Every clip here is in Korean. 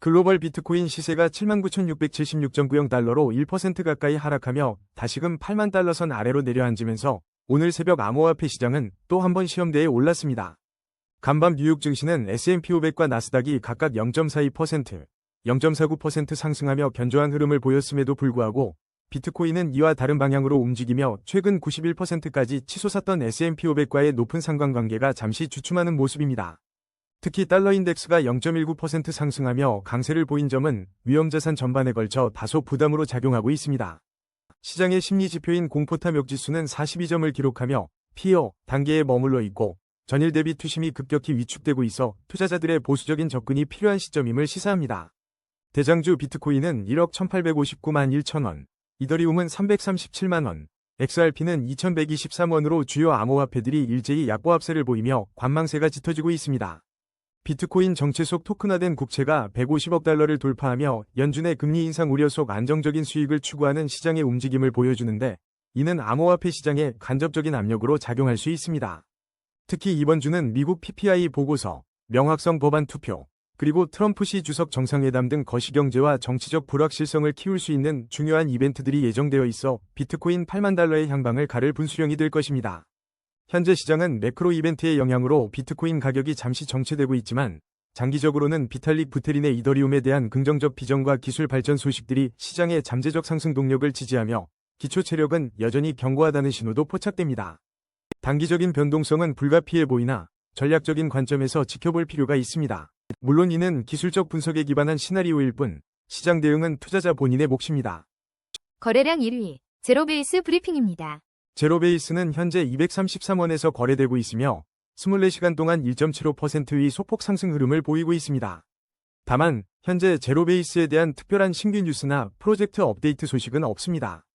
글로벌 비트코인 시세가 79,676.90달러로 1% 가까이 하락하며 다시금 8만 달러 선 아래로 내려앉으면서 오늘 새벽 암호화폐 시장은 또 한 번 시험대에 올랐습니다. 간밤 뉴욕 증시는 S&P 500과 나스닥이 각각 0.42%, 0.49% 상승하며 견조한 흐름을 보였음에도 불구하고 비트코인은 이와 다른 방향으로 움직이며 최근 91%까지 치솟았던 S&P 500과의 높은 상관관계가 잠시 주춤하는 모습입니다. 특히 달러 인덱스가 0.19% 상승하며 강세를 보인 점은 위험자산 전반에 걸쳐 다소 부담으로 작용하고 있습니다. 시장의 심리지표인 공포탐욕 지수는 42점을 기록하며 피어 단계에 머물러 있고 전일 대비 투심이 급격히 위축되고 있어 투자자들의 보수적인 접근이 필요한 시점임을 시사합니다. 대장주 비트코인은 1억 1859만 1천원, 이더리움은 337만원, XRP는 2123원으로 주요 암호화폐들이 일제히 약보합세를 보이며 관망세가 짙어지고 있습니다. 비트코인 정체 속 토큰화된 국채가 150억 달러를 돌파하며 연준의 금리 인상 우려 속 안정적인 수익을 추구하는 시장의 움직임을 보여주는데 이는 암호화폐 시장에 간접적인 압력으로 작용할 수 있습니다. 특히 이번 주는 미국 PPI 보고서, 명확성 법안 투표, 그리고 트럼프 시 주석 정상회담 등 거시경제와 정치적 불확실성을 키울 수 있는 중요한 이벤트들이 예정되어 있어 비트코인 8만 달러의 향방을 가를 분수령이 될 것입니다. 현재 시장은 매크로 이벤트의 영향으로 비트코인 가격이 잠시 정체되고 있지만 장기적으로는 비탈릭 부테린의 이더리움에 대한 긍정적 비전과 기술 발전 소식들이 시장의 잠재적 상승 동력을 지지하며 기초 체력은 여전히 견고하다는 신호도 포착됩니다. 단기적인 변동성은 불가피해 보이나 전략적인 관점에서 지켜볼 필요가 있습니다. 물론 이는 기술적 분석에 기반한 시나리오일 뿐 시장 대응은 투자자 본인의 몫입니다. 거래량 1위 제로베이스 브리핑입니다. 제로베이스는 현재 233원에서 거래되고 있으며 24시간 동안 1.75%의 소폭 상승 흐름을 보이고 있습니다. 다만 현재 제로베이스에 대한 특별한 신규 뉴스나 프로젝트 업데이트 소식은 없습니다.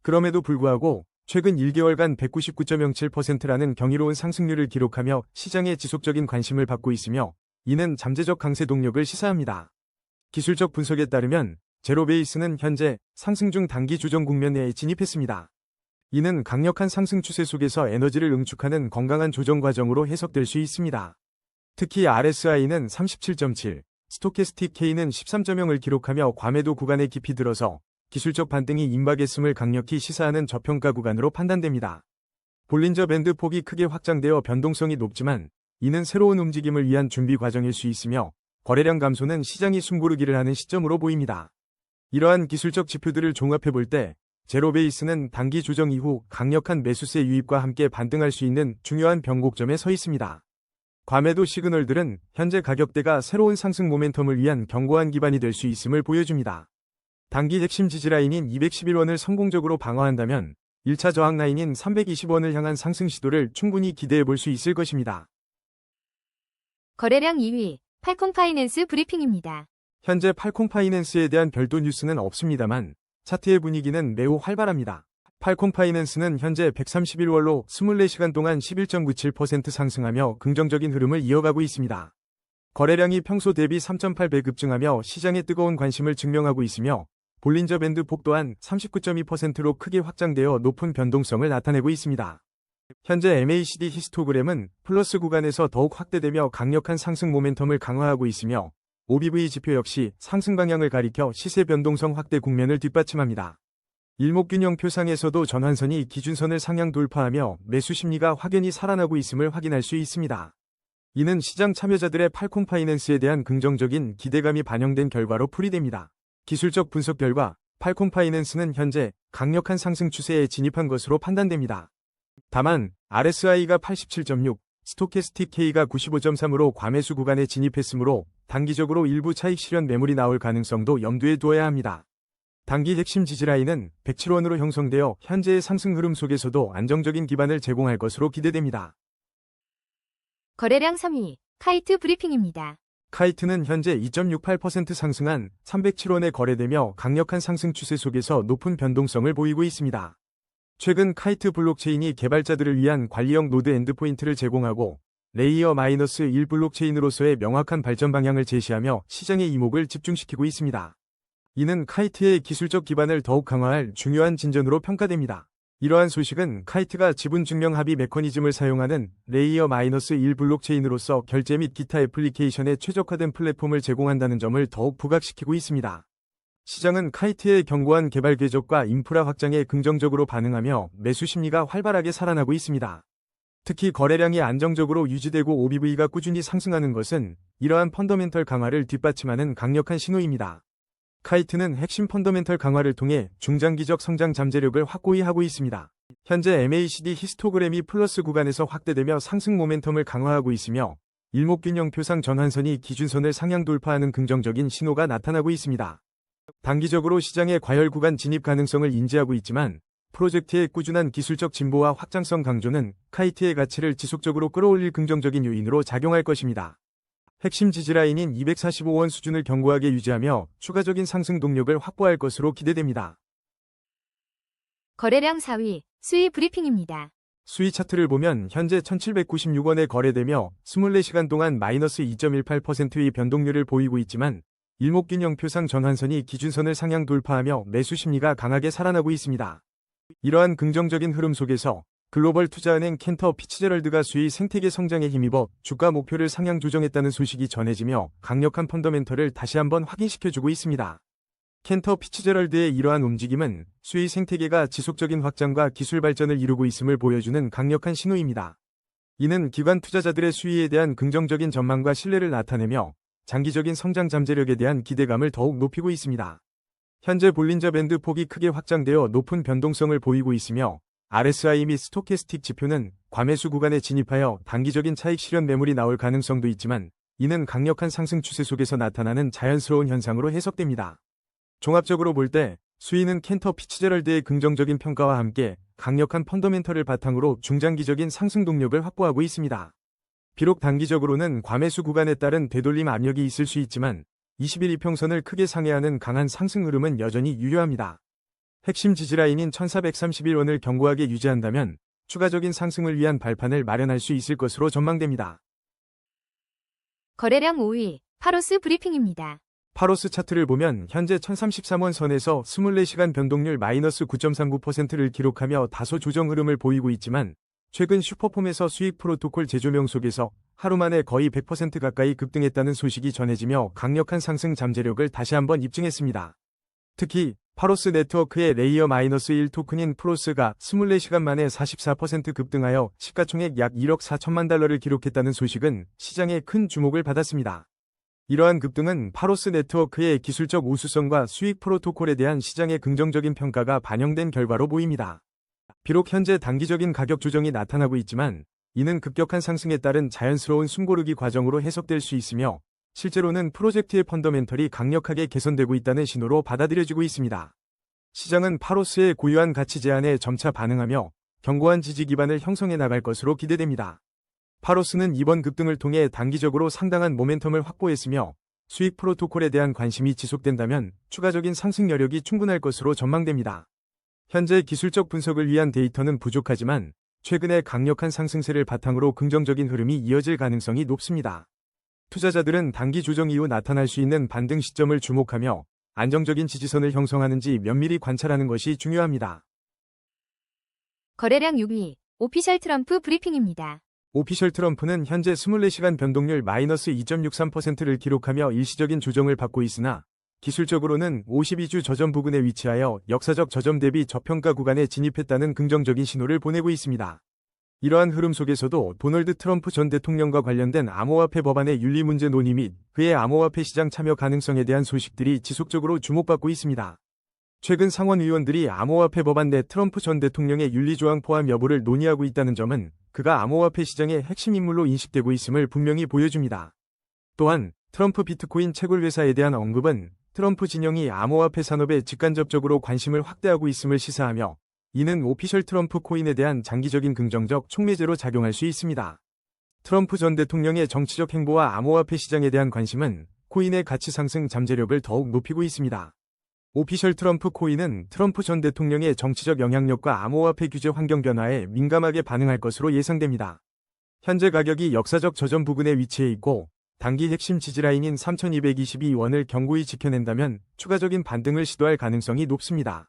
그럼에도 불구하고 최근 1개월간 199.07%라는 경이로운 상승률을 기록하며 시장의 지속적인 관심을 받고 있으며 이는 잠재적 강세 동력을 시사합니다. 기술적 분석에 따르면 제로베이스는 현재 상승 중 단기 조정 국면 내에 진입했습니다. 이는 강력한 상승 추세 속에서 에너지를 응축하는 건강한 조정 과정으로 해석될 수 있습니다. 특히 RSI는 37.7, 스토캐스틱 K는 13.0을 기록하며 과매도 구간에 깊이 들어서 기술적 반등이 임박했음을 강력히 시사하는 저평가 구간으로 판단됩니다. 볼린저 밴드 폭이 크게 확장되어 변동성이 높지만 이는 새로운 움직임을 위한 준비 과정일 수 있으며 거래량 감소는 시장이 숨고르기를 하는 시점으로 보입니다. 이러한 기술적 지표들을 종합해 볼 때 제로베이스는 단기 조정 이후 강력한 매수세 유입과 함께 반등할 수 있는 중요한 변곡점에 서 있습니다. 과매도 시그널들은 현재 가격대가 새로운 상승 모멘텀을 위한 견고한 기반이 될 수 있음을 보여줍니다. 단기 핵심 지지라인인 211원을 성공적으로 방어한다면 1차 저항 라인인 320원을 향한 상승 시도를 충분히 기대해 볼 수 있을 것입니다. 거래량 2위 팔콘 파이낸스 브리핑입니다. 현재 팔콘 파이낸스에 대한 별도 뉴스는 없습니다만 차트의 분위기는 매우 활발합니다. 팔콘 파이낸스는 현재 131원로 24시간 동안 11.97% 상승하며 긍정적인 흐름을 이어가고 있습니다. 거래량이 평소 대비 3.8배 급증하며 시장의 뜨거운 관심을 증명하고 있으며 볼린저 밴드 폭 또한 39.2%로 크게 확장되어 높은 변동성을 나타내고 있습니다. 현재 MACD 히스토그램은 플러스 구간에서 더욱 확대되며 강력한 상승 모멘텀을 강화하고 있으며 OBV 지표 역시 상승 방향을 가리켜 시세 변동성 확대 국면을 뒷받침합니다. 일목균형 표상에서도 전환선이 기준선을 상향 돌파하며 매수 심리가 확연히 살아나고 있음을 확인할 수 있습니다. 이는 시장 참여자들의 팔콘 파이낸스에 대한 긍정적인 기대감이 반영된 결과로 풀이됩니다. 기술적 분석 결과 팔콘 파이낸스는 현재 강력한 상승 추세에 진입한 것으로 판단됩니다. 다만 RSI가 87.6, 스토캐스틱 K가 95.3으로 과매수 구간에 진입했으므로 단기적으로 일부 차익 실현 매물이 나올 가능성도 염두에 두어야 합니다. 단기 핵심 지지라인은 107원으로 형성되어 현재의 상승 흐름 속에서도 안정적인 기반을 제공할 것으로 기대됩니다. 거래량 3위 카이트 브리핑입니다. 카이트는 현재 2.68% 상승한 307원에 거래되며 강력한 상승 추세 속에서 높은 변동성을 보이고 있습니다. 최근 카이트 블록체인이 개발자들을 위한 관리형 노드 엔드포인트를 제공하고 레이어 -1 블록체인으로서의 명확한 발전 방향을 제시하며 시장의 이목을 집중시키고 있습니다. 이는 카이트의 기술적 기반을 더욱 강화할 중요한 진전으로 평가됩니다. 이러한 소식은 카이트가 지분 증명 합의 메커니즘을 사용하는 레이어 -1 블록체인으로서 결제 및 기타 애플리케이션에 최적화된 플랫폼을 제공한다는 점을 더욱 부각시키고 있습니다. 시장은 카이트의 견고한 개발 궤적과 인프라 확장에 긍정적으로 반응하며 매수 심리가 활발하게 살아나고 있습니다. 특히 거래량이 안정적으로 유지되고 OBV가 꾸준히 상승하는 것은 이러한 펀더멘털 강화를 뒷받침하는 강력한 신호입니다. 카이트는 핵심 펀더멘털 강화를 통해 중장기적 성장 잠재력을 확고히 하고 있습니다. 현재 MACD 히스토그램이 플러스 구간에서 확대되며 상승 모멘텀을 강화하고 있으며 일목균형 표상 전환선이 기준선을 상향 돌파하는 긍정적인 신호가 나타나고 있습니다. 단기적으로 시장의 과열 구간 진입 가능성을 인지하고 있지만 프로젝트의 꾸준한 기술적 진보와 확장성 강조는 카이트의 가치를 지속적으로 끌어올릴 긍정적인 요인으로 작용할 것입니다. 핵심 지지라인인 245원 수준을 견고하게 유지하며 추가적인 상승 동력을 확보할 것으로 기대됩니다. 거래량 4위, 수위 브리핑입니다. 수위 차트를 보면 현재 1796원에 거래되며 24시간 동안 마이너스 2.18%의 변동률을 보이고 있지만 일목균형 표상 전환선이 기준선을 상향 돌파하며 매수 심리가 강하게 살아나고 있습니다. 이러한 긍정적인 흐름 속에서 글로벌 투자은행 캔터 피츠제럴드가 수의 생태계 성장에 힘입어 주가 목표를 상향 조정했다는 소식이 전해지며 강력한 펀더멘털을 다시 한번 확인시켜주고 있습니다. 캔터 피츠제럴드의 이러한 움직임은 수의 생태계가 지속적인 확장과 기술 발전을 이루고 있음을 보여주는 강력한 신호입니다. 이는 기관 투자자들의 수의에 대한 긍정적인 전망과 신뢰를 나타내며 장기적인 성장 잠재력에 대한 기대감을 더욱 높이고 있습니다. 현재 볼린저 밴드 폭이 크게 확장되어 높은 변동성을 보이고 있으며 RSI 및 스토캐스틱 지표는 과매수 구간에 진입하여 단기적인 차익 실현 매물이 나올 가능성도 있지만 이는 강력한 상승 추세 속에서 나타나는 자연스러운 현상으로 해석됩니다. 종합적으로 볼 때 수위는 캔터 피츠제럴드의 긍정적인 평가와 함께 강력한 펀더멘털을 바탕으로 중장기적인 상승 동력을 확보하고 있습니다. 비록 단기적으로는 과매수 구간에 따른 되돌림 압력이 있을 수 있지만 20일 이평선을 크게 상회하는 강한 상승 흐름은 여전히 유효합니다. 핵심 지지라인인 1431원을 견고하게 유지한다면 추가적인 상승을 위한 발판을 마련할 수 있을 것으로 전망됩니다. 거래량 5위, 파로스 브리핑입니다. 파로스 차트를 보면 현재 1033원 선에서 24시간 변동률 마이너스 9.39%를 기록하며 다소 조정 흐름을 보이고 있지만 최근 슈퍼폼에서 수익 프로토콜 재조명 속에서 하루 만에 거의 100% 가까이 급등했다는 소식이 전해지며 강력한 상승 잠재력을 다시 한번 입증했습니다. 특히 파로스 네트워크의 레이어 -1 토큰인 프로스가 24시간 만에 44% 급등하여 시가총액 약 1억 4천만 달러를 기록했다는 소식은 시장에 큰 주목을 받았습니다. 이러한 급등은 파로스 네트워크의 기술적 우수성과 수익 프로토콜에 대한 시장의 긍정적인 평가가 반영된 결과로 보입니다. 비록 현재 단기적인 가격 조정이 나타나고 있지만 이는 급격한 상승에 따른 자연스러운 숨고르기 과정으로 해석될 수 있으며 실제로는 프로젝트의 펀더멘털이 강력하게 개선되고 있다는 신호로 받아들여지고 있습니다. 시장은 파로스의 고유한 가치 제안에 점차 반응하며 견고한 지지 기반을 형성해 나갈 것으로 기대됩니다. 파로스는 이번 급등을 통해 단기적으로 상당한 모멘텀을 확보했으며 수익 프로토콜에 대한 관심이 지속된다면 추가적인 상승 여력이 충분할 것으로 전망됩니다. 현재 기술적 분석을 위한 데이터는 부족하지만 최근의 강력한 상승세를 바탕으로 긍정적인 흐름이 이어질 가능성이 높습니다. 투자자들은 단기 조정 이후 나타날 수 있는 반등 시점을 주목하며 안정적인 지지선을 형성하는지 면밀히 관찰하는 것이 중요합니다. 거래량 6위, 오피셜 트럼프 브리핑입니다. 오피셜 트럼프는 현재 24시간 변동률 마이너스 2.63%를 기록하며 일시적인 조정을 받고 있으나 기술적으로는 52주 저점 부근에 위치하여 역사적 저점 대비 저평가 구간에 진입했다는 긍정적인 신호를 보내고 있습니다. 이러한 흐름 속에서도 도널드 트럼프 전 대통령과 관련된 암호화폐 법안의 윤리 문제 논의 및 그의 암호화폐 시장 참여 가능성에 대한 소식들이 지속적으로 주목받고 있습니다. 최근 상원 의원들이 암호화폐 법안 내 트럼프 전 대통령의 윤리조항 포함 여부를 논의하고 있다는 점은 그가 암호화폐 시장의 핵심 인물로 인식되고 있음을 분명히 보여줍니다. 또한 트럼프 비트코인 채굴 회사에 대한 언급은 트럼프 진영이 암호화폐 산업에 직간접적으로 관심을 확대하고 있음을 시사하며 이는 오피셜 트럼프 코인에 대한 장기적인 긍정적 촉매제로 작용할 수 있습니다. 트럼프 전 대통령의 정치적 행보와 암호화폐 시장에 대한 관심은 코인의 가치 상승 잠재력을 더욱 높이고 있습니다. 오피셜 트럼프 코인은 트럼프 전 대통령의 정치적 영향력과 암호화폐 규제 환경 변화에 민감하게 반응할 것으로 예상됩니다. 현재 가격이 역사적 저점 부근에 위치해 있고 단기 핵심 지지라인인 3,222원을 견고히 지켜낸다면 추가적인 반등을 시도할 가능성이 높습니다.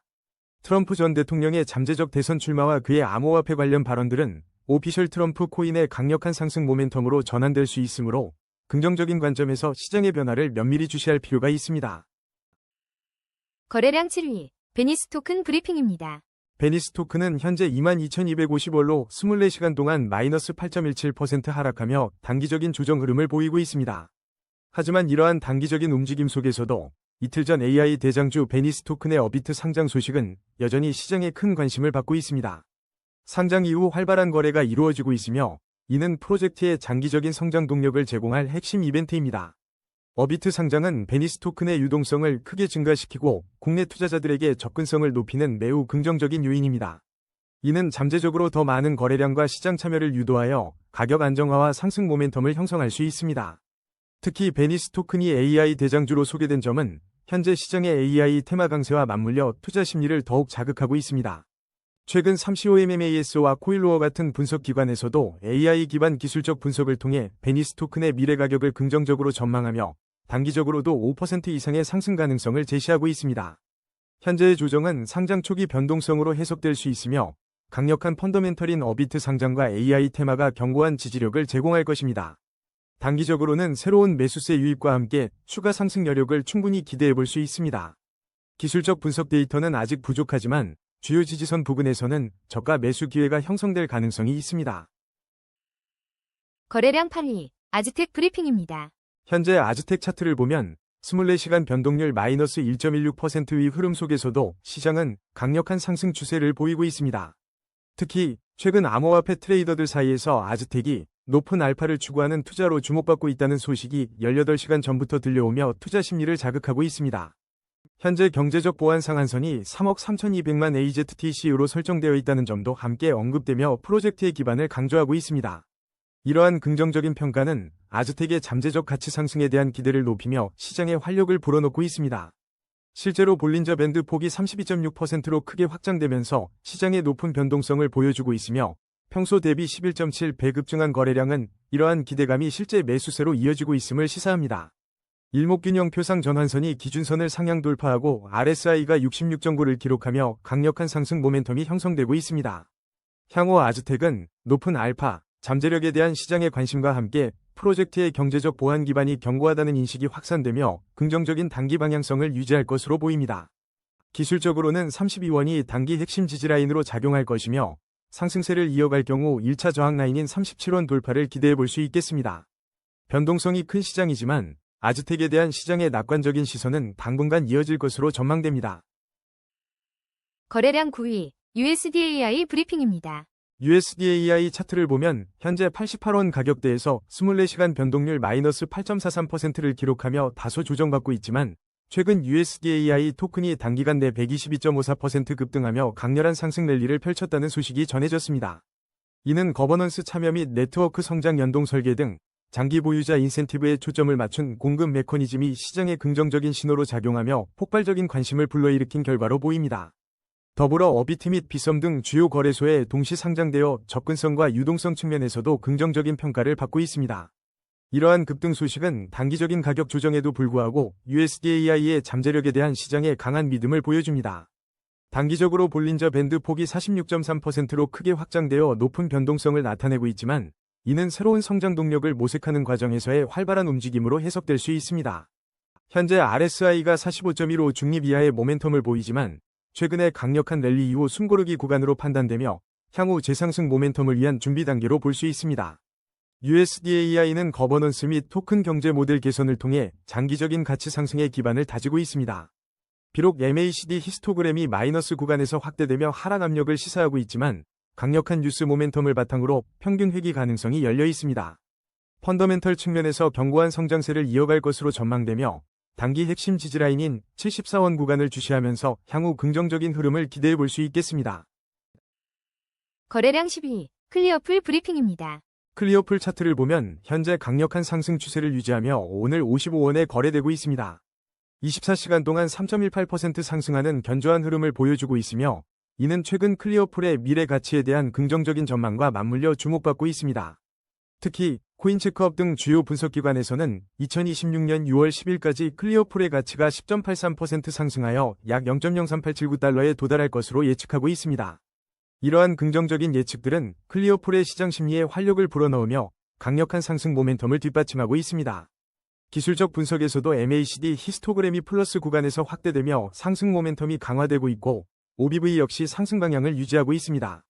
트럼프 전 대통령의 잠재적 대선 출마와 그의 암호화폐 관련 발언들은 오피셜 트럼프 코인의 강력한 상승 모멘텀으로 전환될 수 있으므로 긍정적인 관점에서 시장의 변화를 면밀히 주시할 필요가 있습니다. 거래량 7위, 베니스 토큰 브리핑입니다. 베니스 토큰은 현재 22,250원로 24시간 동안 마이너스 8.17% 하락하며 단기적인 조정 흐름을 보이고 있습니다. 하지만 이러한 단기적인 움직임 속에서도 이틀 전 AI 대장주 베니스 토큰의 어비트 상장 소식은 여전히 시장에 큰 관심을 받고 있습니다. 상장 이후 활발한 거래가 이루어지고 있으며 이는 프로젝트의 장기적인 성장 동력을 제공할 핵심 이벤트입니다. 어비트 상장은 베니스 토큰의 유동성을 크게 증가시키고 국내 투자자들에게 접근성을 높이는 매우 긍정적인 요인입니다. 이는 잠재적으로 더 많은 거래량과 시장 참여를 유도하여 가격 안정화와 상승 모멘텀을 형성할 수 있습니다. 특히 베니스 토큰이 AI 대장주로 소개된 점은 현재 시장의 AI 테마 강세와 맞물려 투자 심리를 더욱 자극하고 있습니다. 최근 35MMAS와 코일로어 같은 분석 기관에서도 AI 기반 기술적 분석을 통해 베니스 토큰의 미래 가격을 긍정적으로 전망하며 단기적으로도 5% 이상의 상승 가능성을 제시하고 있습니다. 현재의 조정은 상장 초기 변동성으로 해석될 수 있으며 강력한 펀더멘털인 어비트 상장과 AI 테마가 견고한 지지력을 제공할 것입니다. 단기적으로는 새로운 매수세 유입과 함께 추가 상승 여력을 충분히 기대해 볼 수 있습니다. 기술적 분석 데이터는 아직 부족하지만 주요 지지선 부근에서는 저가 매수 기회가 형성될 가능성이 있습니다. 거래량 8위, 아즈텍 브리핑입니다. 현재 아즈텍 차트를 보면 24시간 변동률 마이너스 1.16%의 흐름 속에서도 시장은 강력한 상승 추세를 보이고 있습니다. 특히 최근 암호화폐 트레이더들 사이에서 아즈텍이 높은 알파를 추구하는 투자로 주목받고 있다는 소식이 18시간 전부터 들려오며 투자 심리를 자극하고 있습니다. 현재 경제적 보안 상한선이 3억 3,200만 AZTC로 설정되어 있다는 점도 함께 언급되며 프로젝트의 기반을 강조하고 있습니다. 이러한 긍정적인 평가는 아즈텍의 잠재적 가치 상승에 대한 기대를 높이며 시장에 활력을 불어넣고 있습니다. 실제로 볼린저 밴드 폭이 32.6%로 크게 확장되면서 시장의 높은 변동성을 보여주고 있으며 평소 대비 11.7배 급증한 거래량은 이러한 기대감이 실제 매수세로 이어지고 있음을 시사합니다. 일목균형 표상 전환선이 기준선을 상향 돌파하고 RSI가 66.9를 기록하며 강력한 상승 모멘텀이 형성되고 있습니다. 향후 아즈텍은 높은 알파, 잠재력에 대한 시장의 관심과 함께 프로젝트의 경제적 보안 기반이 견고하다는 인식이 확산되며 긍정적인 단기 방향성을 유지할 것으로 보입니다. 기술적으로는 32원이 단기 핵심 지지라인으로 작용할 것이며 상승세를 이어갈 경우 1차 저항 라인인 37원 돌파를 기대해 볼 수 있겠습니다. 변동성이 큰 시장이지만 아즈텍에 대한 시장의 낙관적인 시선은 당분간 이어질 것으로 전망됩니다. 거래량 9위, USDAI 브리핑입니다. USDAI 차트를 보면 현재 88원 가격대에서 24시간 변동률 마이너스 8.43%를 기록하며 다소 조정받고 있지만 최근 USDAI 토큰이 단기간 내 122.54% 급등하며 강렬한 상승 랠리를 펼쳤다는 소식이 전해졌습니다. 이는 거버넌스 참여 및 네트워크 성장 연동 설계 등 장기 보유자 인센티브에 초점을 맞춘 공급 메커니즘이 시장에 긍정적인 신호로 작용하며 폭발적인 관심을 불러일으킨 결과로 보입니다. 더불어 어비트 및 비썸 등 주요 거래소에 동시 상장되어 접근성과 유동성 측면에서도 긍정적인 평가를 받고 있습니다. 이러한 급등 소식은 단기적인 가격 조정에도 불구하고 USDAI의 잠재력에 대한 시장의 강한 믿음을 보여줍니다. 단기적으로 볼린저 밴드 폭이 46.3%로 크게 확장되어 높은 변동성을 나타내고 있지만 이는 새로운 성장 동력을 모색하는 과정에서의 활발한 움직임으로 해석될 수 있습니다. 현재 RSI가 45.15 중립 이하의 모멘텀을 보이지만 최근의 강력한 랠리 이후 숨고르기 구간으로 판단되며 향후 재상승 모멘텀을 위한 준비 단계로 볼 수 있습니다. USDAI는 거버넌스 및 토큰 경제 모델 개선을 통해 장기적인 가치 상승의 기반을 다지고 있습니다. 비록 MACD 히스토그램이 마이너스 구간에서 확대되며 하락 압력을 시사하고 있지만 강력한 뉴스 모멘텀을 바탕으로 평균 회귀 가능성이 열려 있습니다. 펀더멘털 측면에서 견고한 성장세를 이어갈 것으로 전망되며 단기 핵심 지지라인인 74원 구간을 주시하면서 향후 긍정적인 흐름을 기대해 볼 수 있겠습니다. 거래량 10위, 클리어풀 브리핑입니다. 클리어풀 차트를 보면 현재 강력한 상승 추세를 유지하며 오늘 55원에 거래되고 있습니다. 24시간 동안 3.18% 상승하는 견조한 흐름을 보여주고 있으며 이는 최근 클리어풀의 미래 가치에 대한 긍정적인 전망과 맞물려 주목받고 있습니다. 특히 코인체크업 등 주요 분석기관에서는 2026년 6월 10일까지 클리어풀의 가치가 10.83% 상승하여 약 0.03879달러에 도달할 것으로 예측하고 있습니다. 이러한 긍정적인 예측들은 클리어풀의 시장 심리에 활력을 불어넣으며 강력한 상승 모멘텀을 뒷받침하고 있습니다. 기술적 분석에서도 MACD 히스토그램이 플러스 구간에서 확대되며 상승 모멘텀이 강화되고 있고 OBV 역시 상승 방향을 유지하고 있습니다.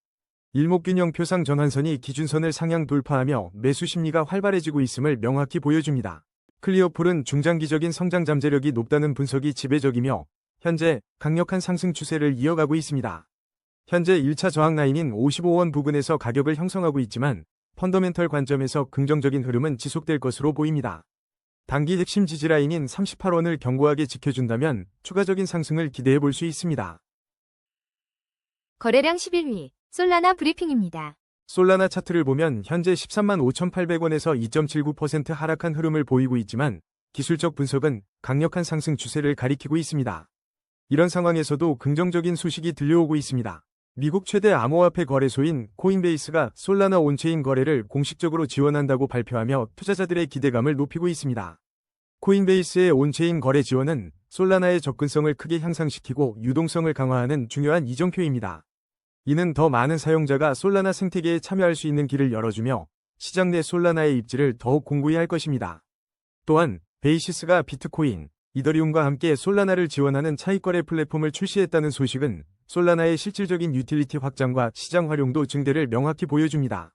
일목균형 표상 전환선이 기준선을 상향 돌파하며 매수 심리가 활발해지고 있음을 명확히 보여줍니다. 클리어풀은 중장기적인 성장 잠재력이 높다는 분석이 지배적이며 현재 강력한 상승 추세를 이어가고 있습니다. 현재 1차 저항 라인인 55원 부근에서 가격을 형성하고 있지만 펀더멘털 관점에서 긍정적인 흐름은 지속될 것으로 보입니다. 단기 핵심 지지 라인인 38원을 견고하게 지켜준다면 추가적인 상승을 기대해 볼 수 있습니다. 거래량 11위, 솔라나 브리핑입니다. 솔라나 차트를 보면 현재 13만 5,800원에서 2.79% 하락한 흐름을 보이고 있지만 기술적 분석은 강력한 상승 추세를 가리키고 있습니다. 이런 상황에서도 긍정적인 소식이 들려오고 있습니다. 미국 최대 암호화폐 거래소인 코인베이스가 솔라나 온체인 거래를 공식적으로 지원한다고 발표하며 투자자들의 기대감을 높이고 있습니다. 코인베이스의 온체인 거래 지원은 솔라나의 접근성을 크게 향상시키고 유동성을 강화하는 중요한 이정표입니다. 이는 더 많은 사용자가 솔라나 생태계에 참여할 수 있는 길을 열어주며 시장 내 솔라나의 입지를 더욱 공고히 할 것입니다. 또한 베이시스가 비트코인, 이더리움과 함께 솔라나를 지원하는 차익거래 플랫폼을 출시했다는 소식은 솔라나의 실질적인 유틸리티 확장과 시장 활용도 증대를 명확히 보여줍니다.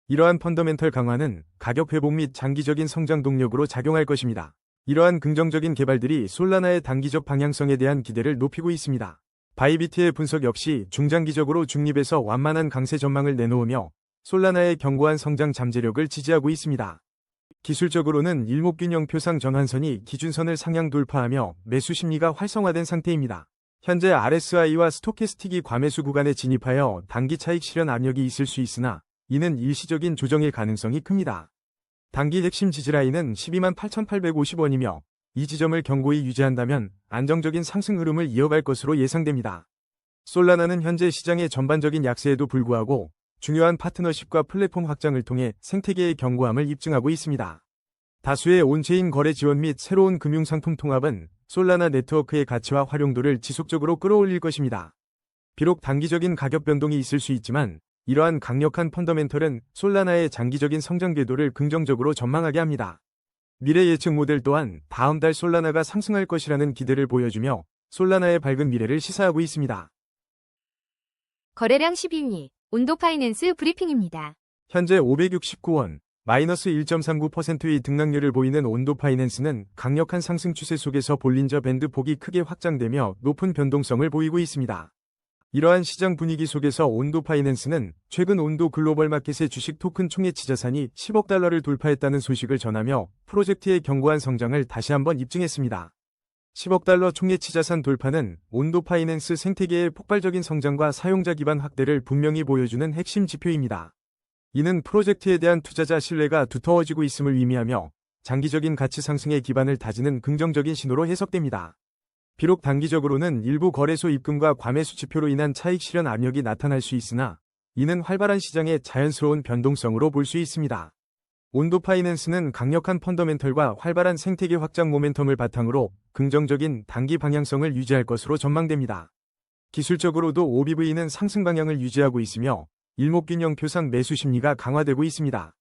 이러한 펀더멘털 강화는 가격 회복 및 장기적인 성장 동력으로 작용할 것입니다. 이러한 긍정적인 개발들이 솔라나의 단기적 방향성에 대한 기대를 높이고 있습니다. 바이비트의 분석 역시 중장기적으로 중립에서 완만한 강세 전망을 내놓으며 솔라나의 견고한 성장 잠재력을 지지하고 있습니다. 기술적으로는 일목균형 표상 전환선이 기준선을 상향 돌파하며 매수 심리가 활성화된 상태입니다. 현재 RSI와 스토캐스틱이 과매수 구간에 진입하여 단기 차익 실현 압력이 있을 수 있으나 이는 일시적인 조정일 가능성이 큽니다. 단기 핵심 지지라인은 12만 8,850원이며 이 지점을 견고히 유지한다면 안정적인 상승 흐름을 이어갈 것으로 예상됩니다. 솔라나는 현재 시장의 전반적인 약세에도 불구하고 중요한 파트너십과 플랫폼 확장을 통해 생태계의 견고함을 입증하고 있습니다. 다수의 온체인 거래 지원 및 새로운 금융상품 통합은 솔라나 네트워크의 가치와 활용도를 지속적으로 끌어올릴 것입니다. 비록 단기적인 가격 변동이 있을 수 있지만 이러한 강력한 펀더멘털은 솔라나의 장기적인 성장 궤도를 긍정적으로 전망하게 합니다. 미래 예측 모델 또한 다음 달 솔라나가 상승할 것이라는 기대를 보여주며 솔라나의 밝은 미래를 시사하고 있습니다. 거래량 12위, 온도 파이낸스 브리핑입니다. 현재 569원, 마이너스 1.39%의 등락률을 보이는 온도 파이낸스는 강력한 상승 추세 속에서 볼린저 밴드 폭이 크게 확장되며 높은 변동성을 보이고 있습니다. 이러한 시장 분위기 속에서 온도 파이낸스는 최근 온도 글로벌 마켓의 주식 토큰 총해치 자산이 10억 달러를 돌파했다는 소식을 전하며 프로젝트의 견고한 성장을 다시 한번 입증했습니다. 10억 달러 총해치 자산 돌파는 온도 파이낸스 생태계의 폭발적인 성장과 사용자 기반 확대를 분명히 보여주는 핵심 지표입니다. 이는 프로젝트에 대한 투자자 신뢰가 두터워지고 있음을 의미하며 장기적인 가치 상승의 기반을 다지는 긍정적인 신호로 해석됩니다. 비록 단기적으로는 일부 거래소 입금과 과매수 지표로 인한 차익 실현 압력이 나타날 수 있으나 이는 활발한 시장의 자연스러운 변동성으로 볼 수 있습니다. 온도 파이낸스는 강력한 펀더멘털과 활발한 생태계 확장 모멘텀을 바탕으로 긍정적인 단기 방향성을 유지할 것으로 전망됩니다. 기술적으로도 OBV는 상승 방향을 유지하고 있으며 일목균형 표상 매수 심리가 강화되고 있습니다.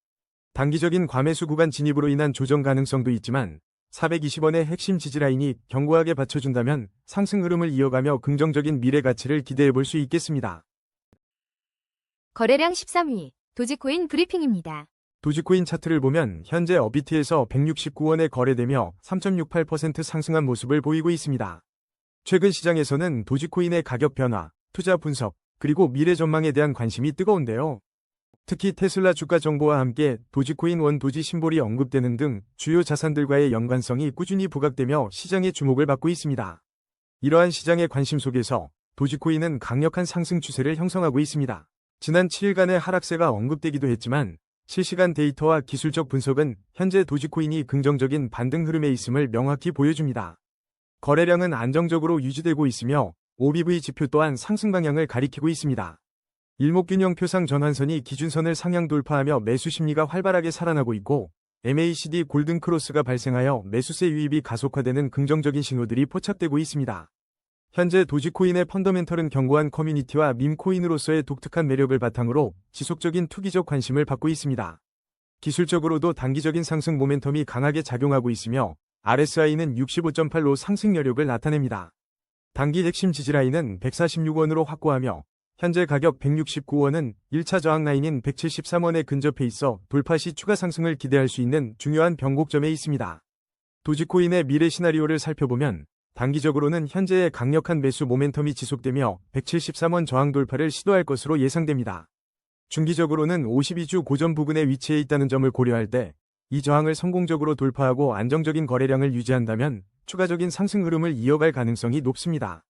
단기적인 과매수 구간 진입으로 인한 조정 가능성도 있지만 420원의 핵심 지지라인이 견고하게 받쳐준다면 상승 흐름을 이어가며 긍정적인 미래 가치를 기대해 볼 수 있겠습니다. 거래량 13위, 도지코인 브리핑입니다. 도지코인 차트를 보면 현재 업비트에서 169원에 거래되며 3.68% 상승한 모습을 보이고 있습니다. 최근 시장에서는 도지코인의 가격 변화, 투자 분석, 그리고 미래 전망에 대한 관심이 뜨거운데요. 특히 테슬라 주가 정보와 함께 도지코인 원 도지 심볼이 언급되는 등 주요 자산들과의 연관성이 꾸준히 부각되며 시장의 주목을 받고 있습니다. 이러한 시장의 관심 속에서 도지코인은 강력한 상승 추세를 형성하고 있습니다. 지난 7일간의 하락세가 언급되기도 했지만 실시간 데이터와 기술적 분석은 현재 도지코인이 긍정적인 반등 흐름에 있음을 명확히 보여줍니다. 거래량은 안정적으로 유지되고 있으며 OBV 지표 또한 상승 방향을 가리키고 있습니다. 일목균형 표상 전환선이 기준선을 상향 돌파하며 매수 심리가 활발하게 살아나고 있고 MACD 골든 크로스가 발생하여 매수세 유입이 가속화되는 긍정적인 신호들이 포착되고 있습니다. 현재 도지코인의 펀더멘털은 견고한 커뮤니티와 밈코인으로서의 독특한 매력을 바탕으로 지속적인 투기적 관심을 받고 있습니다. 기술적으로도 단기적인 상승 모멘텀이 강하게 작용하고 있으며 RSI는 65.8로 상승 여력을 나타냅니다. 단기 핵심 지지라인은 146원으로 확고하며 현재 가격 169원은 1차 저항 라인인 173원에 근접해 있어 돌파 시 추가 상승을 기대할 수 있는 중요한 변곡점에 있습니다. 도지코인의 미래 시나리오를 살펴보면 단기적으로는 현재의 강력한 매수 모멘텀이 지속되며 173원 저항 돌파를 시도할 것으로 예상됩니다. 중기적으로는 52주 고점 부근에 위치해 있다는 점을 고려할 때 이 저항을 성공적으로 돌파하고 안정적인 거래량을 유지한다면 추가적인 상승 흐름을 이어갈 가능성이 높습니다.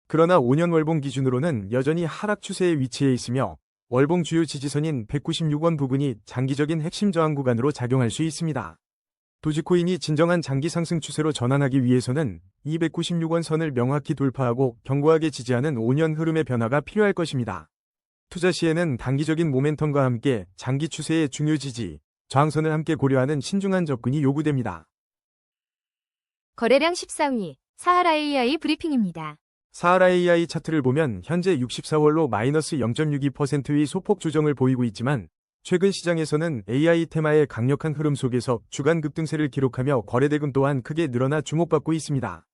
그러나 5년 월봉 기준으로는 여전히 하락 추세에 위치해 있으며 월봉 주요 지지선인 196원 부근이 장기적인 핵심 저항 구간으로 작용할 수 있습니다. 도지코인이 진정한 장기 상승 추세로 전환하기 위해서는 296원 선을 명확히 돌파하고 견고하게 지지하는 5년 흐름의 변화가 필요할 것입니다. 투자 시에는 단기적인 모멘텀과 함께 장기 추세의 중요 지지, 저항선을 함께 고려하는 신중한 접근이 요구됩니다. 거래량 14위, 사하라 AI 브리핑입니다. 사하라 AI 차트를 보면 현재 64월로 마이너스 0.62%의 소폭 조정을 보이고 있지만 최근 시장에서는 AI 테마의 강력한 흐름 속에서 주간 급등세를 기록하며 거래대금 또한 크게 늘어나 주목받고 있습니다.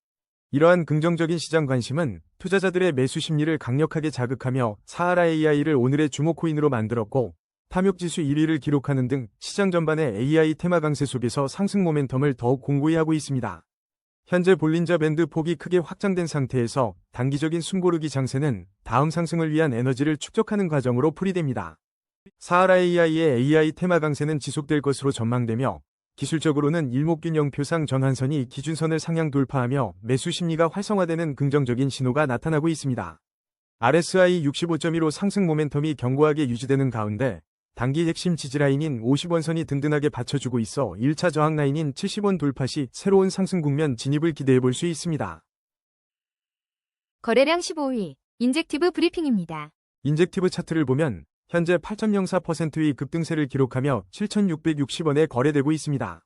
이러한 긍정적인 시장 관심은 투자자들의 매수 심리를 강력하게 자극하며 사하라 AI를 오늘의 주목 코인으로 만들었고 탐욕지수 1위를 기록하는 등 시장 전반의 AI 테마 강세 속에서 상승 모멘텀을 더욱 공고히 하고 있습니다. 현재 볼린저 밴드 폭이 크게 확장된 상태에서 단기적인 숨고르기 장세는 다음 상승을 위한 에너지를 축적하는 과정으로 풀이됩니다. 사하라 AI의 AI 테마 강세는 지속될 것으로 전망되며 기술적으로는 일목균형 표상 전환선이 기준선을 상향 돌파하며 매수 심리가 활성화되는 긍정적인 신호가 나타나고 있습니다. RSI 65.15 상승 모멘텀이 견고하게 유지되는 가운데 단기 핵심 지지라인인 50원선이 든든하게 받쳐주고 있어 1차 저항 라인인 70원 돌파 시 새로운 상승 국면 진입을 기대해볼 수 있습니다. 거래량 15위, 인젝티브 브리핑입니다. 인젝티브 차트를 보면 현재 8.04%의 급등세를 기록하며 7,660원에 거래되고 있습니다.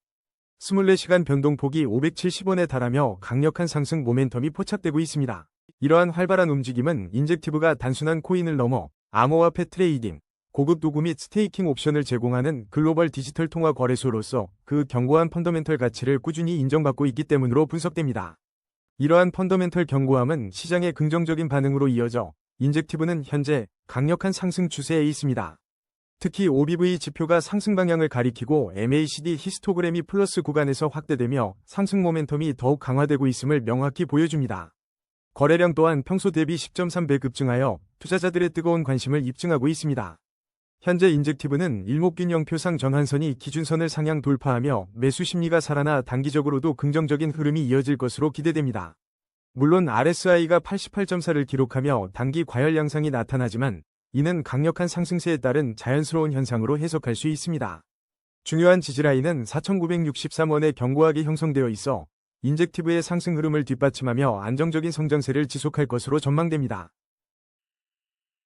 24시간 변동폭이 570원에 달하며 강력한 상승 모멘텀이 포착되고 있습니다. 이러한 활발한 움직임은 인젝티브가 단순한 코인을 넘어 암호화폐 트레이딩, 고급 도구 및 스테이킹 옵션을 제공하는 글로벌 디지털 통화 거래소로서 그 견고한 펀더멘털 가치를 꾸준히 인정받고 있기 때문으로 분석됩니다. 이러한 펀더멘털 견고함은 시장의 긍정적인 반응으로 이어져 인젝티브는 현재 강력한 상승 추세에 있습니다. 특히 OBV 지표가 상승 방향을 가리키고 MACD 히스토그램이 플러스 구간에서 확대되며 상승 모멘텀이 더욱 강화되고 있음을 명확히 보여줍니다. 거래량 또한 평소 대비 10.3배 급증하여 투자자들의 뜨거운 관심을 입증하고 있습니다. 현재 인젝티브는 일목균형 표상 전환선이 기준선을 상향 돌파하며 매수 심리가 살아나 단기적으로도 긍정적인 흐름이 이어질 것으로 기대됩니다. 물론 RSI가 88.4를 기록하며 단기 과열 양상이 나타나지만 이는 강력한 상승세에 따른 자연스러운 현상으로 해석할 수 있습니다. 중요한 지지라인은 4,963원에 견고하게 형성되어 있어 인젝티브의 상승 흐름을 뒷받침하며 안정적인 성장세를 지속할 것으로 전망됩니다.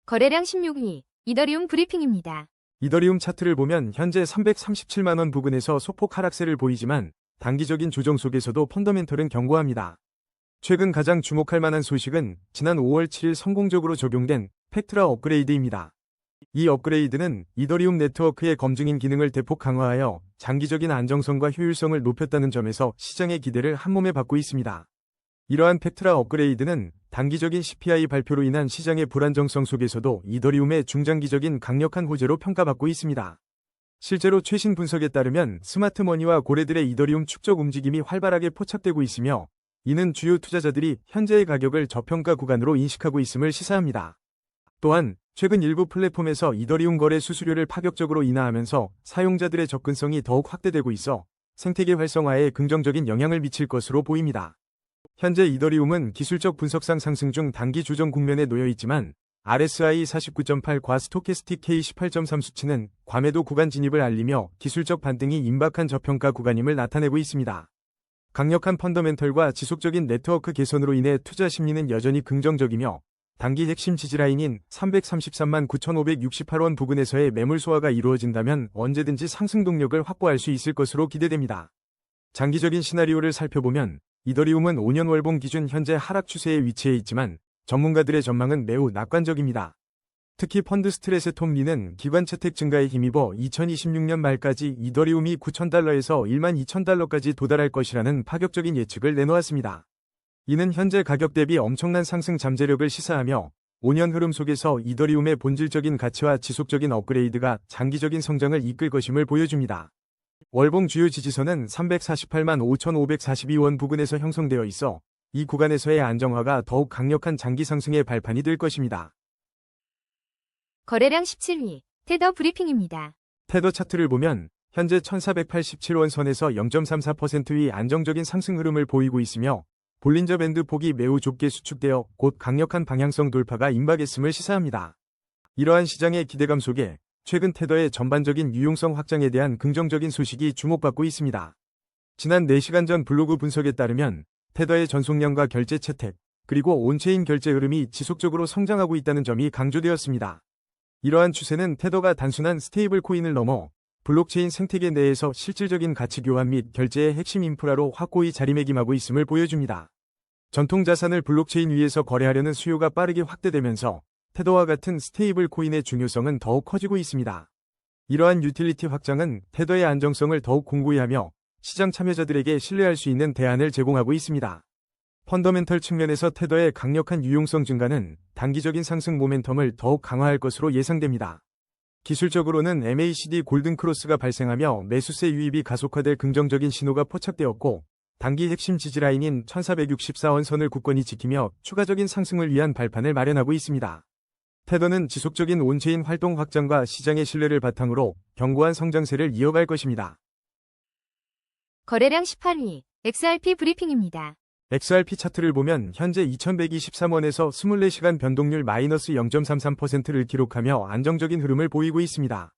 거래량 16위, 이더리움 브리핑입니다. 이더리움 차트를 보면 현재 337만원 부근에서 소폭 하락세를 보이지만 단기적인 조정 속에서도 펀더멘털은 견고합니다. 최근 가장 주목할 만한 소식은 지난 5월 7일 성공적으로 적용된 팩트라 업그레이드입니다. 이 업그레이드는 이더리움 네트워크의 검증인 기능을 대폭 강화하여 장기적인 안정성과 효율성을 높였다는 점에서 시장의 기대를 한몸에 받고 있습니다. 이러한 팩트라 업그레이드는 단기적인 CPI 발표로 인한 시장의 불안정성 속에서도 이더리움의 중장기적인 강력한 호재로 평가받고 있습니다. 실제로 최신 분석에 따르면 스마트머니와 고래들의 이더리움 축적 움직임이 활발하게 포착되고 있으며 이는 주요 투자자들이 현재의 가격을 저평가 구간으로 인식하고 있음을 시사합니다. 또한 최근 일부 플랫폼에서 이더리움 거래 수수료를 파격적으로 인하하면서 사용자들의 접근성이 더욱 확대되고 있어 생태계 활성화에 긍정적인 영향을 미칠 것으로 보입니다. 현재 이더리움은 기술적 분석상 상승 중 단기 조정 국면에 놓여 있지만 RSI 49.8과 스토캐스틱 K18.3 수치는 과매도 구간 진입을 알리며 기술적 반등이 임박한 저평가 구간임을 나타내고 있습니다. 강력한 펀더멘털과 지속적인 네트워크 개선으로 인해 투자 심리는 여전히 긍정적이며 단기 핵심 지지라인인 333만 9,568원 부근에서의 매물 소화가 이루어진다면 언제든지 상승 동력을 확보할 수 있을 것으로 기대됩니다. 장기적인 시나리오를 살펴보면 이더리움은 5년 월봉 기준 현재 하락 추세에 위치해 있지만 전문가들의 전망은 매우 낙관적입니다. 특히 펀드 스트레스 톰 리는 기관 채택 증가에 힘입어 2026년 말까지 이더리움이 $9,000에서 12,000달러까지 도달할 것이라는 파격적인 예측을 내놓았습니다. 이는 현재 가격 대비 엄청난 상승 잠재력을 시사하며 5년 흐름 속에서 이더리움의 본질적인 가치와 지속적인 업그레이드가 장기적인 성장을 이끌 것임을 보여줍니다. 월봉 주요 지지선은 348만 5,542원 부근에서 형성되어 있어 이 구간에서의 안정화가 더욱 강력한 장기 상승의 발판이 될 것입니다. 거래량 17위, 테더 브리핑입니다. 테더 차트를 보면 현재 1487원 선에서 0.34%의 안정적인 상승 흐름을 보이고 있으며 볼린저 밴드 폭이 매우 좁게 수축되어 곧 강력한 방향성 돌파가 임박했음을 시사합니다. 이러한 시장의 기대감 속에 최근 테더의 전반적인 유용성 확장에 대한 긍정적인 소식이 주목받고 있습니다. 지난 4시간 전 블로그 분석에 따르면 테더의 전송량과 결제 채택, 그리고 온체인 결제 흐름이 지속적으로 성장하고 있다는 점이 강조되었습니다. 이러한 추세는 테더가 단순한 스테이블 코인을 넘어 블록체인 생태계 내에서 실질적인 가치 교환 및 결제의 핵심 인프라로 확고히 자리매김하고 있음을 보여줍니다. 전통 자산을 블록체인 위에서 거래하려는 수요가 빠르게 확대되면서 테더와 같은 스테이블 코인의 중요성은 더욱 커지고 있습니다. 이러한 유틸리티 확장은 테더의 안정성을 더욱 공고히 하며 시장 참여자들에게 신뢰할 수 있는 대안을 제공하고 있습니다. 펀더멘털 측면에서 테더의 강력한 유용성 증가는 단기적인 상승 모멘텀을 더욱 강화할 것으로 예상됩니다. 기술적으로는 MACD 골든 크로스가 발생하며 매수세 유입이 가속화될 긍정적인 신호가 포착되었고 단기 핵심 지지라인인 1464원 선을 굳건히 지키며 추가적인 상승을 위한 발판을 마련하고 있습니다. 테더는 지속적인 온체인 활동 확장과 시장의 신뢰를 바탕으로 견고한 성장세를 이어갈 것입니다. 거래량 18위, XRP 브리핑입니다. XRP 차트를 보면 현재 2123원에서 24시간 변동률 마이너스 0.33%를 기록하며 안정적인 흐름을 보이고 있습니다.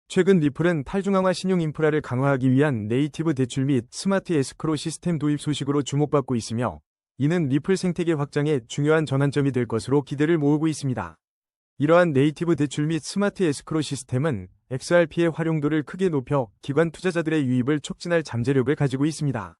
최근 리플은 탈중앙화 신용 인프라를 강화하기 위한 네이티브 대출 및 스마트 에스크로 시스템 도입 소식으로 주목받고 있으며 이는 리플 생태계 확장에 중요한 전환점이 될 것으로 기대를 모으고 있습니다. 이러한 네이티브 대출 및 스마트 에스크로 시스템은 XRP의 활용도를 크게 높여 기관 투자자들의 유입을 촉진할 잠재력을 가지고 있습니다.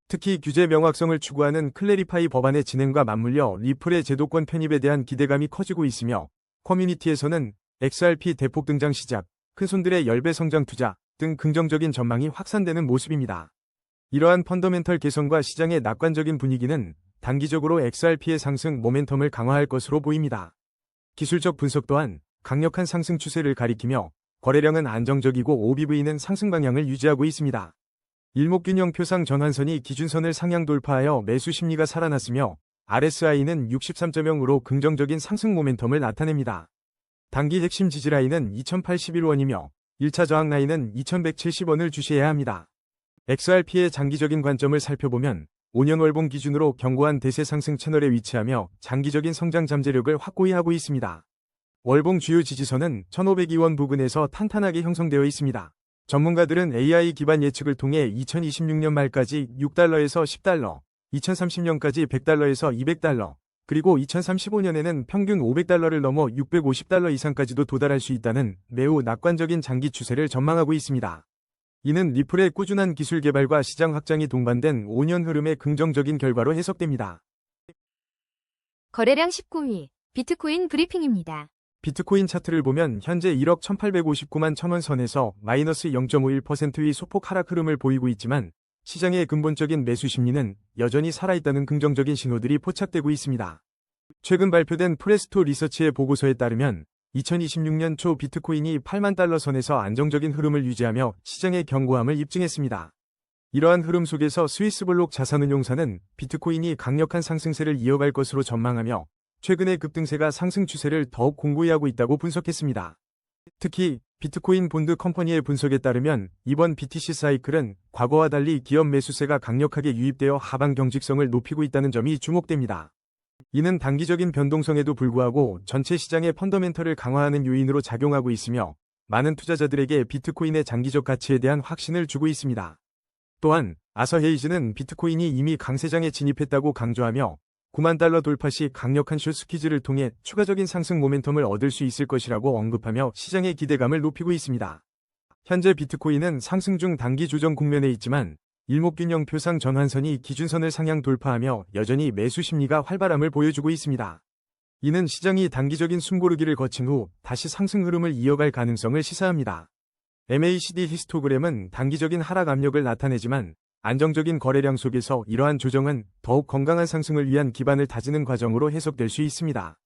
특히 규제 명확성을 추구하는 클래리파이 법안의 진행과 맞물려 리플의 제도권 편입에 대한 기대감이 커지고 있으며 커뮤니티에서는 XRP 대폭 등장 시작, 큰손들의 10배 성장 투자 등 긍정적인 전망이 확산되는 모습입니다. 이러한 펀더멘털 개선과 시장의 낙관적인 분위기는 단기적으로 XRP의 상승 모멘텀을 강화할 것으로 보입니다. 기술적 분석 또한 강력한 상승 추세를 가리키며 거래량은 안정적이고 OBV는 상승 방향을 유지하고 있습니다. 일목균형 표상 전환선이 기준선을 상향 돌파하여 매수 심리가 살아났으며 RSI는 63.0으로 긍정적인 상승 모멘텀을 나타냅니다. 단기 핵심 지지라인은 2081원이며 1차 저항 라인은 2170원을 주시해야 합니다. XRP의 장기적인 관점을 살펴보면 5년 월봉 기준으로 견고한 대세 상승 채널에 위치하며 장기적인 성장 잠재력을 확고히 하고 있습니다. 월봉 주요 지지선은 1502원 부근에서 탄탄하게 형성되어 있습니다. 전문가들은 AI 기반 예측을 통해 2026년 말까지 $6에서 $10, 2030년까지 $100에서 $200, 그리고 2035년에는 평균 $500를 넘어 $650 이상까지도 도달할 수 있다는 매우 낙관적인 장기 추세를 전망하고 있습니다. 이는 리플의 꾸준한 기술 개발과 시장 확장이 동반된 5년 흐름의 긍정적인 결과로 해석됩니다. 거래량 19위, 비트코인 브리핑입니다. 비트코인 차트를 보면 현재 1억 1859만 1000원 선에서 마이너스 0.51%의 소폭 하락 흐름을 보이고 있지만 시장의 근본적인 매수 심리는 여전히 살아있다는 긍정적인 신호들이 포착되고 있습니다. 최근 발표된 프레스토 리서치의 보고서에 따르면 2026년 초 비트코인이 8만 달러 선에서 안정적인 흐름을 유지하며 시장의 견고함을 입증했습니다. 이러한 흐름 속에서 스위스블록 자산운용사는 비트코인이 강력한 상승세를 이어갈 것으로 전망하며 최근의 급등세가 상승 추세를 더욱 공고히 하고 있다고 분석했습니다. 특히 비트코인 본드 컴퍼니의 분석에 따르면 이번 BTC 사이클은 과거와 달리 기업 매수세가 강력하게 유입되어 하방 경직성을 높이고 있다는 점이 주목됩니다. 이는 단기적인 변동성에도 불구하고 전체 시장의 펀더멘털을 강화하는 요인으로 작용하고 있으며 많은 투자자들에게 비트코인의 장기적 가치에 대한 확신을 주고 있습니다. 또한 아서 헤이즈는 비트코인이 이미 강세장에 진입했다고 강조하며 9만 달러 돌파 시 강력한 숏 스퀴즈를 통해 추가적인 상승 모멘텀을 얻을 수 있을 것이라고 언급하며 시장의 기대감을 높이고 있습니다. 현재 비트코인은 상승 중 단기 조정 국면에 있지만 일목균형 표상 전환선이 기준선을 상향 돌파하며 여전히 매수 심리가 활발함을 보여주고 있습니다. 이는 시장이 단기적인 숨고르기를 거친 후 다시 상승 흐름을 이어갈 가능성을 시사합니다. MACD 히스토그램은 단기적인 하락 압력을 나타내지만 안정적인 거래량 속에서 이러한 조정은 더욱 건강한 상승을 위한 기반을 다지는 과정으로 해석될 수 있습니다.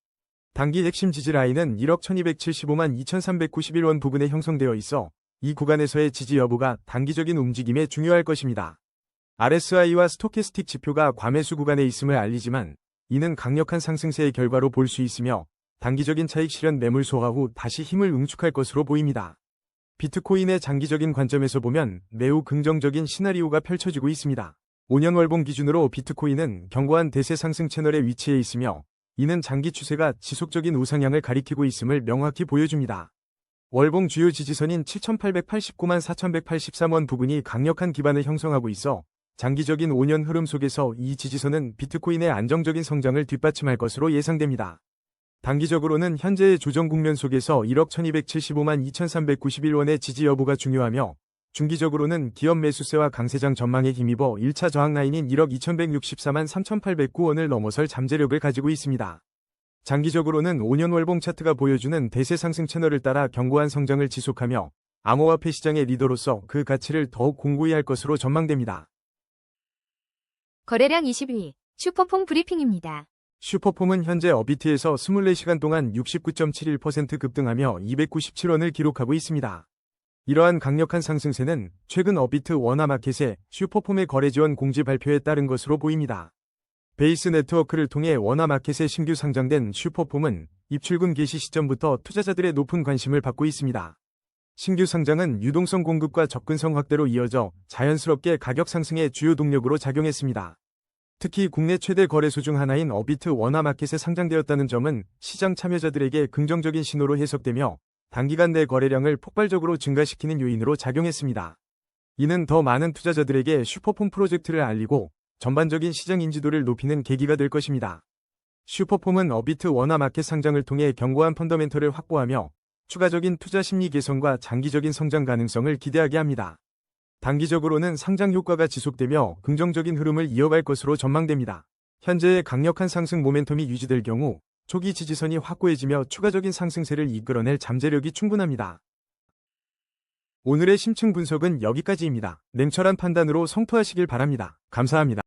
단기 핵심 지지 라인은 1억 1275만 2391원 부근에 형성되어 있어 이 구간에서의 지지 여부가 단기적인 움직임에 중요할 것입니다. RSI와 스토캐스틱 지표가 과매수 구간에 있음을 알리지만 이는 강력한 상승세의 결과로 볼 수 있으며 단기적인 차익 실현 매물 소화 후 다시 힘을 응축할 것으로 보입니다. 비트코인의 장기적인 관점에서 보면 매우 긍정적인 시나리오가 펼쳐지고 있습니다. 5년 월봉 기준으로 비트코인은 견고한 대세 상승 채널에 위치해 있으며 이는 장기 추세가 지속적인 우상향을 가리키고 있음을 명확히 보여줍니다. 월봉 주요 지지선인 7,889만 4,183원 부근이 강력한 기반을 형성하고 있어 장기적인 5년 흐름 속에서 이 지지선은 비트코인의 안정적인 성장을 뒷받침할 것으로 예상됩니다. 단기적으로는 현재의 조정 국면 속에서 1억 1275만 2391원의 지지 여부가 중요하며 중기적으로는 기업 매수세와 강세장 전망에 힘입어 1차 저항 라인인 1억 2164만 3809원을 넘어설 잠재력을 가지고 있습니다. 장기적으로는 5년 월봉 차트가 보여주는 대세 상승 채널을 따라 견고한 성장을 지속하며 암호화폐 시장의 리더로서 그 가치를 더욱 공고히 할 것으로 전망됩니다. 거래량 20위 슈퍼폼 브리핑입니다. 슈퍼폼은 현재 어비트에서 24시간 동안 69.71% 급등하며 297원을 기록하고 있습니다. 이러한 강력한 상승세는 최근 어비트 원화마켓의 슈퍼폼의 거래 지원 공지 발표에 따른 것으로 보입니다. 베이스 네트워크를 통해 원화마켓에 신규 상장된 슈퍼폼은 입출금 개시 시점부터 투자자들의 높은 관심을 받고 있습니다. 신규 상장은 유동성 공급과 접근성 확대로 이어져 자연스럽게 가격 상승의 주요 동력으로 작용했습니다. 특히 국내 최대 거래소 중 하나인 어비트 원화마켓에 상장되었다는 점은 시장 참여자들에게 긍정적인 신호로 해석되며 단기간 내 거래량을 폭발적으로 증가시키는 요인으로 작용했습니다. 이는 더 많은 투자자들에게 슈퍼폼 프로젝트를 알리고 전반적인 시장 인지도를 높이는 계기가 될 것입니다. 슈퍼폼은 어비트 원화마켓 상장을 통해 견고한 펀더멘털을 확보하며 추가적인 투자 심리 개선과 장기적인 성장 가능성을 기대하게 합니다. 단기적으로는 상장 효과가 지속되며 긍정적인 흐름을 이어갈 것으로 전망됩니다. 현재의 강력한 상승 모멘텀이 유지될 경우 초기 지지선이 확고해지며 추가적인 상승세를 이끌어낼 잠재력이 충분합니다. 오늘의 심층 분석은 여기까지입니다. 냉철한 판단으로 성투하시길 바랍니다. 감사합니다.